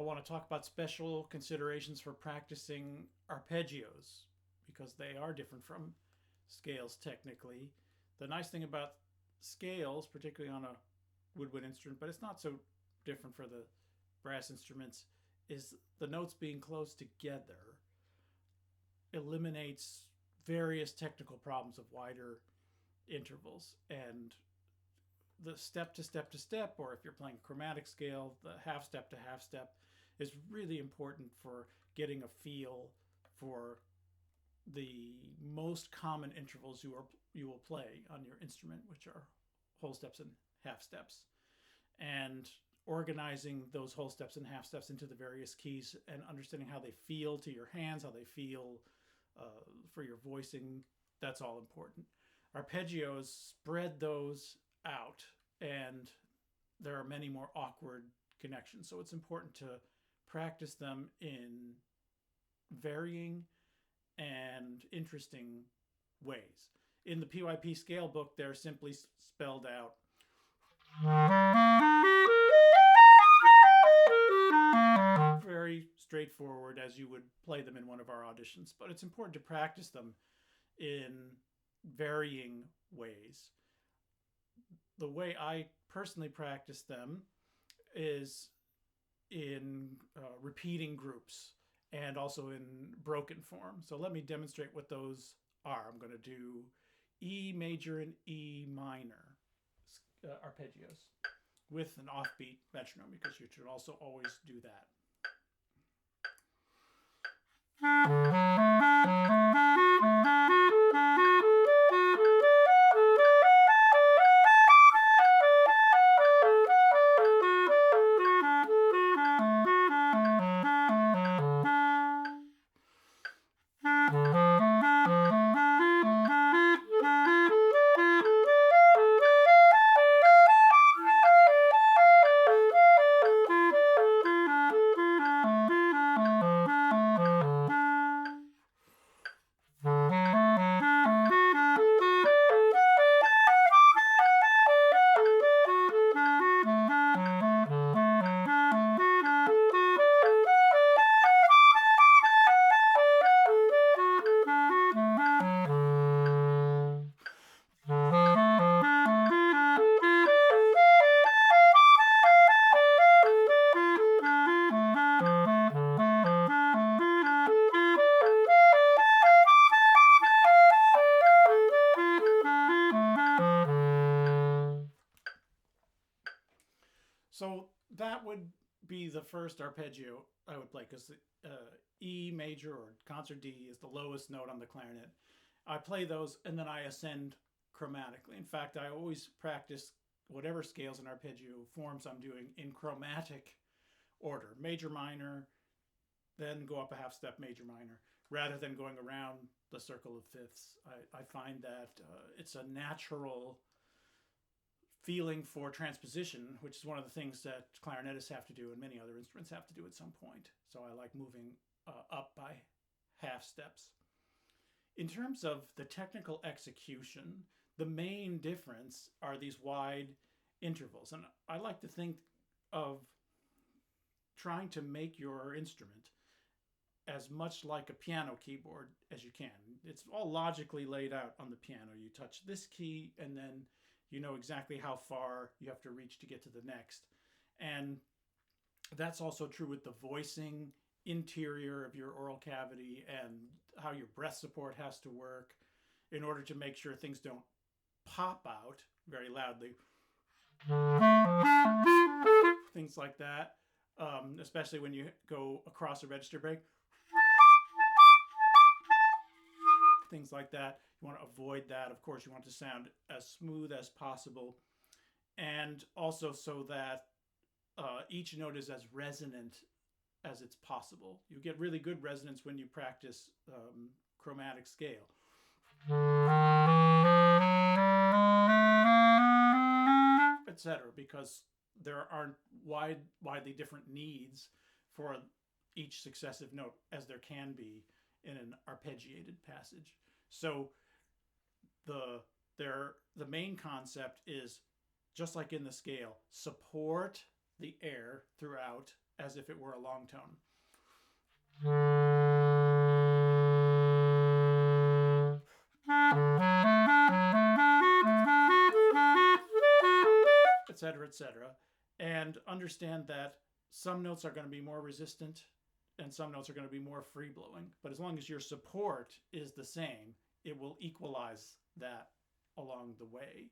want to talk about special considerations for practicing arpeggios because they are different from scales technically. The nice thing about scales, particularly on a woodwind instrument, but it's not so different for the brass instruments, is the notes being close together eliminates various technical problems of wider intervals. And the step to step to step, or if you're playing a chromatic scale, the half step to half step is really important for getting a feel for the most common intervals you will play on your instrument, which are whole steps and half steps, and organizing those whole steps and half steps into the various keys and understanding how they feel to your hands, how they feel for your voicing. That's all important. Arpeggios spread those out, and there are many more awkward connections. So it's important to practice them in varying and interesting ways. In the PYP scale book, they're simply spelled out. Very straightforward as you would play them in one of our auditions, but it's important to practice them in varying ways. The way I personally practice them is in repeating groups and also in broken form. So let me demonstrate what those are. I'm going to do E major and E minor arpeggios with an offbeat metronome, because you should also always do that. So that would be the first arpeggio I would play, because E major or concert D is the lowest note on the clarinet. I play those and then I ascend chromatically. In fact, I always practice whatever scales and arpeggio forms I'm doing in chromatic order: major, minor, then go up a half step, major, minor, rather than going around the circle of fifths. I find that it's a natural feeling for transposition, which is one of the things that clarinetists have to do and many other instruments have to do at some point. So I like moving up by half steps. In terms of the technical execution, the main difference are these wide intervals. And I like to think of trying to make your instrument as much like a piano keyboard as you can. It's all logically laid out on the piano. You touch this key and then you know exactly how far you have to reach to get to the next. And that's also true with the voicing interior of your oral cavity and how your breath support has to work in order to make sure things don't pop out very loudly. Things like that, especially when you go across a register break. Things like that. You want to avoid that. Of course, you want to sound as smooth as possible, and also so that each note is as resonant as it's possible. You get really good resonance when you practice chromatic scale. Etc., because there aren't widely different needs for each successive note as there can be in an arpeggiated passage. So the main concept is, just like in the scale, support the air throughout as if it were a long tone. Etc., etc., and understand that some notes are going to be more resistant and some notes are going to be more free blowing. But as long as your support is the same, it will equalize that along the way.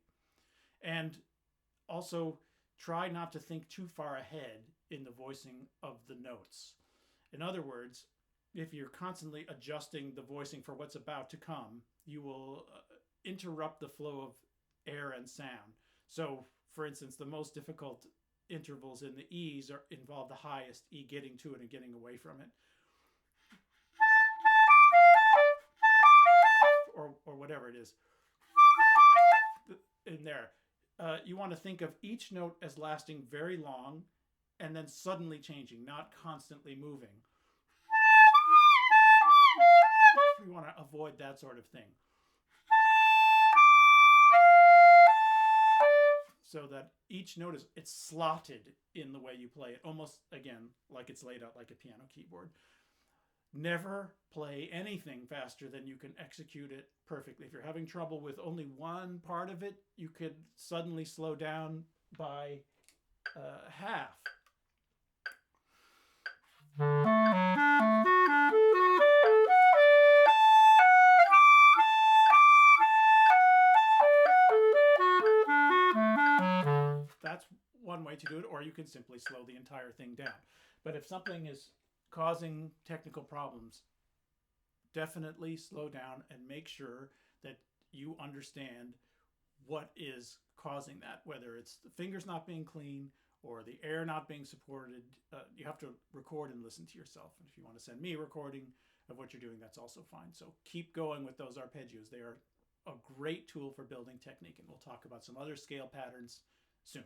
And also try not to think too far ahead in the voicing of the notes. In other words, if you're constantly adjusting the voicing for what's about to come, you will interrupt the flow of air and sound. So, for instance, the most difficult intervals in the E's involve the highest E getting to it and getting away from it. Or whatever it is in there. You want to think of each note as lasting very long and then suddenly changing, not constantly moving. You want to avoid that sort of thing. So that each note it's slotted in the way you play it, almost, again, like it's laid out like a piano keyboard. Never play anything faster than you can execute it perfectly. If you're having trouble with only one part of it, you could suddenly slow down by half. That's one way to do it, or you can simply slow the entire thing down. But if something is causing technical problems, definitely slow down and make sure that you understand what is causing that, whether it's the fingers not being clean or the air not being supported. You have to record and listen to yourself. And if you want to send me a recording of what you're doing, that's also fine. So keep going with those arpeggios. They are a great tool for building technique, and we'll talk about some other scale patterns soon.